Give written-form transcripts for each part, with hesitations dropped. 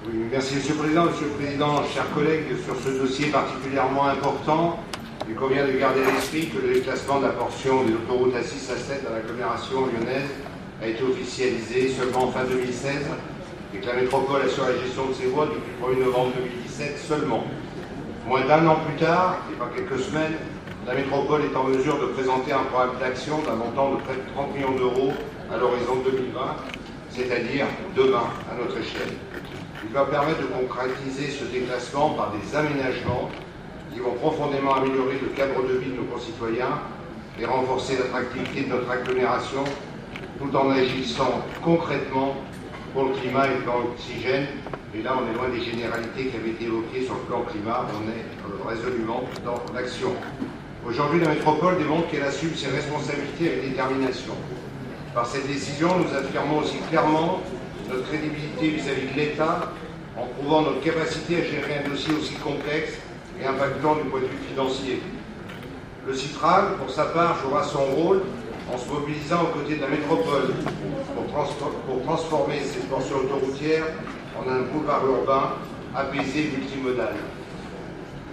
Oui, merci Monsieur le Président, chers collègues, sur ce dossier particulièrement important, il convient de garder à l'esprit que le déclassement de la portion des autoroutes A6 à 7 dans l'agglomération lyonnaise a été officialisé seulement fin 2016 et que la métropole assure la gestion de ses voies depuis le 1er novembre 2017 seulement. Moins d'un an plus tard, et pas quelques semaines, la métropole est en mesure de présenter un programme d'action d'un montant de près de 30 millions d'euros à l'horizon 2020, c'est-à-dire demain à notre échelle. Il va permettre de concrétiser ce déclassement par des aménagements qui vont profondément améliorer le cadre de vie de nos concitoyens et renforcer l'attractivité de notre agglomération tout en agissant concrètement pour le climat et le plan oxygène. Et là, on est loin des généralités qui avaient été évoquées sur le plan climat, on est résolument dans l'action. Aujourd'hui, la métropole démontre qu'elle assume ses responsabilités avec détermination. Par cette décision, nous affirmons aussi clairement notre crédibilité vis-à-vis de l'État en prouvant notre capacité à gérer un dossier aussi complexe et impactant du point de vue financier. Le Citral, pour sa part, jouera son rôle en se mobilisant aux côtés de la métropole pour transformer cette portion autoroutière en un boulevard urbain apaisé et multimodal.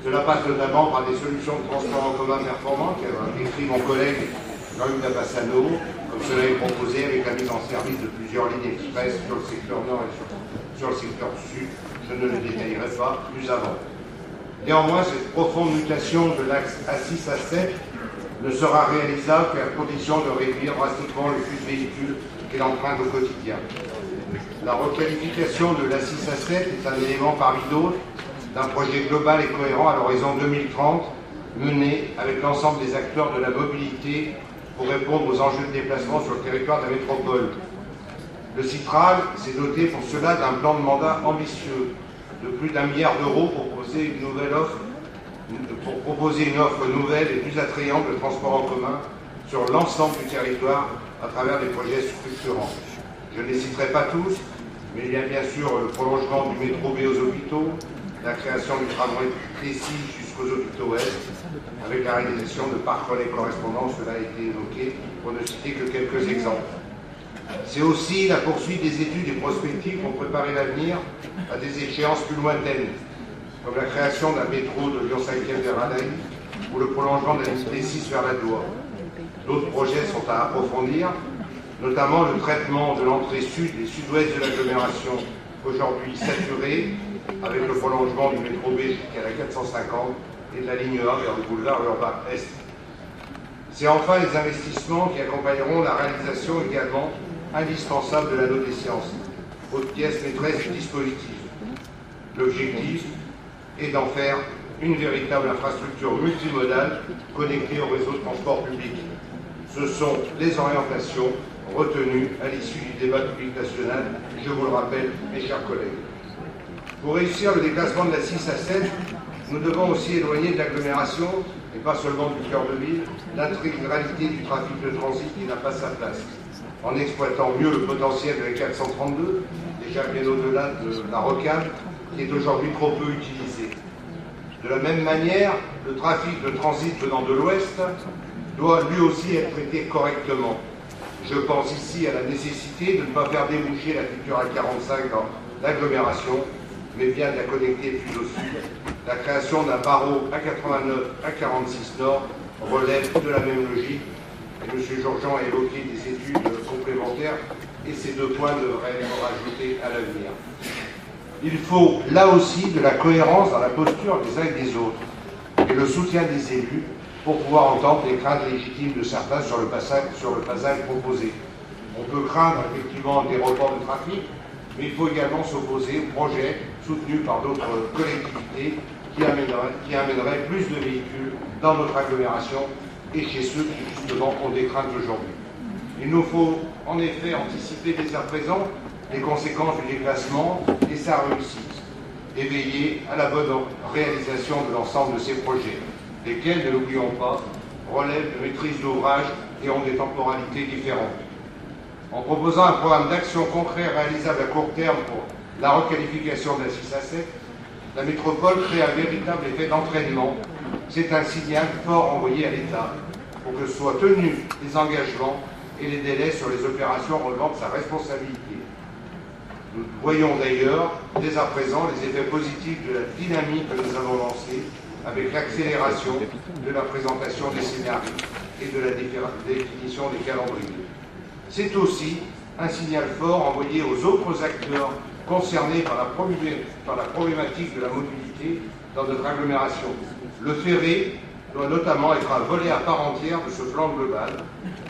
Cela passe notamment par des solutions de transport en commun performantes qu'a décrit mon collègue Jean-Luc Dabassano, comme cela est proposé avec la mise en service de plusieurs lignes express sur le secteur nord et sur le secteur sud. Je ne le détaillerai pas plus avant. Néanmoins, cette profonde mutation de l'axe A6 à 7 ne sera réalisable qu'à condition de réduire drastiquement le flux de véhicules qu'elle emprunte au quotidien. La requalification de l'A6 à 7 est un élément parmi d'autres d'un projet global et cohérent à l'horizon 2030, mené avec l'ensemble des acteurs de la mobilité pour répondre aux enjeux de déplacement sur le territoire de la métropole. Le Citral s'est doté pour cela d'un plan de mandat ambitieux de plus d'1 milliard d'euros pour proposer une offre nouvelle et plus attrayante de transport en commun sur l'ensemble du territoire à travers des projets structurants. Je ne les citerai pas tous, mais il y a bien sûr le prolongement du métro B aux hôpitaux, la création du tramway T6 jusqu'aux hôpitaux Est, avec la réalisation de parcs relais correspondants, cela a été évoqué, pour ne citer que quelques exemples. C'est aussi la poursuite des études et prospectives pour préparer l'avenir à des échéances plus lointaines, comme la création d'un métro de Lyon 5e vers Anaï ou le prolongement de la ligne T6 vers la Doua. D'autres projets sont à approfondir, notamment le traitement de l'entrée sud et sud-ouest de l'agglomération, aujourd'hui saturée, avec le prolongement du métro B jusqu'à la 450 et de la ligne A vers le boulevard urbain Est. C'est enfin les investissements qui accompagneront la réalisation également indispensable de l'anneau des sciences, haute pièce maîtresse du dispositif. L'objectif est d'en faire une véritable infrastructure multimodale connectée au réseau de transport public. Ce sont les orientations retenues à l'issue du débat public national, je vous le rappelle, mes chers collègues. Pour réussir le déclassement de la 6 à 7, nous devons aussi éloigner de l'agglomération, et pas seulement du cœur de ville, l'intégralité du trafic de transit qui n'a pas sa place, en exploitant mieux le potentiel de la 432, déjà bien au-delà de la rocade, qui est aujourd'hui trop peu utilisée. De la même manière, le trafic de transit venant de l'Ouest doit lui aussi être traité correctement. Je pense ici à la nécessité de ne pas faire déboucher la future A45 dans l'agglomération, mais bien de la connecter plus au sud. La création d'un barreau A89, A46 Nord relève de la même logique. Et M. Georgean a évoqué des études complémentaires et ces deux points devraient être rajoutés à l'avenir. Il faut là aussi de la cohérence dans la posture des uns et des autres et le soutien des élus pour pouvoir entendre les craintes légitimes de certains sur le passage proposé. On peut craindre effectivement des reports de trafic, mais il faut également s'opposer aux projets soutenus par d'autres collectivités qui amèneraient plus de véhicules dans notre agglomération et chez ceux qui justement ont des craintes aujourd'hui. Il nous faut en effet anticiper dès à présent les conséquences du déclassement et sa réussite, et veiller à la bonne réalisation de l'ensemble de ces projets, lesquels, ne l'oublions pas, relèvent de maîtrise d'ouvrage et ont des temporalités différentes. En proposant un programme d'action concret réalisable à court terme pour la requalification de la 6 à 7, la métropole crée un véritable effet d'entraînement. C'est un signal fort envoyé à l'État pour que soient tenus les engagements et les délais sur les opérations relevant de sa responsabilité. Nous voyons d'ailleurs dès à présent les effets positifs de la dynamique que nous avons lancée avec l'accélération de la présentation des scénarios et de la définition des calendriers. C'est aussi un signal fort envoyé aux autres acteurs concernés par la problématique de la mobilité dans notre agglomération. Le ferré doit notamment être un volet à part entière de ce plan global,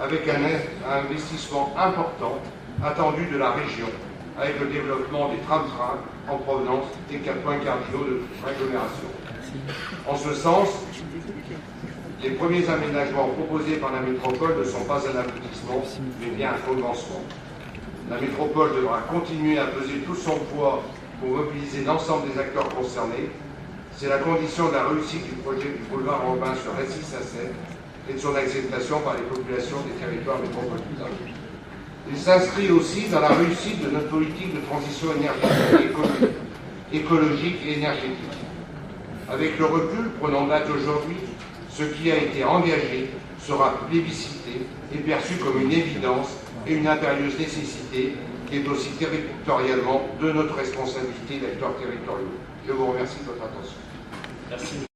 avec un investissement important attendu de la région, avec le développement des tram-trains en provenance des 4 points cardinaux de notre agglomération. En ce sens, les premiers aménagements proposés par la métropole ne sont pas un aboutissement, mais bien un commencement. La métropole devra continuer à peser tout son poids pour mobiliser l'ensemble des acteurs concernés. C'est la condition de la réussite du projet du boulevard urbain sur la 6 à 7 et de son acceptation par les populations des territoires métropolitains. Il s'inscrit aussi dans la réussite de notre politique de transition écologique et énergétique. Avec le recul, prenons date aujourd'hui, ce qui a été engagé sera plébiscité et perçu comme une évidence et une impérieuse nécessité qui est aussi territorialement de notre responsabilité d'acteurs territoriaux. Je vous remercie de votre attention. Merci.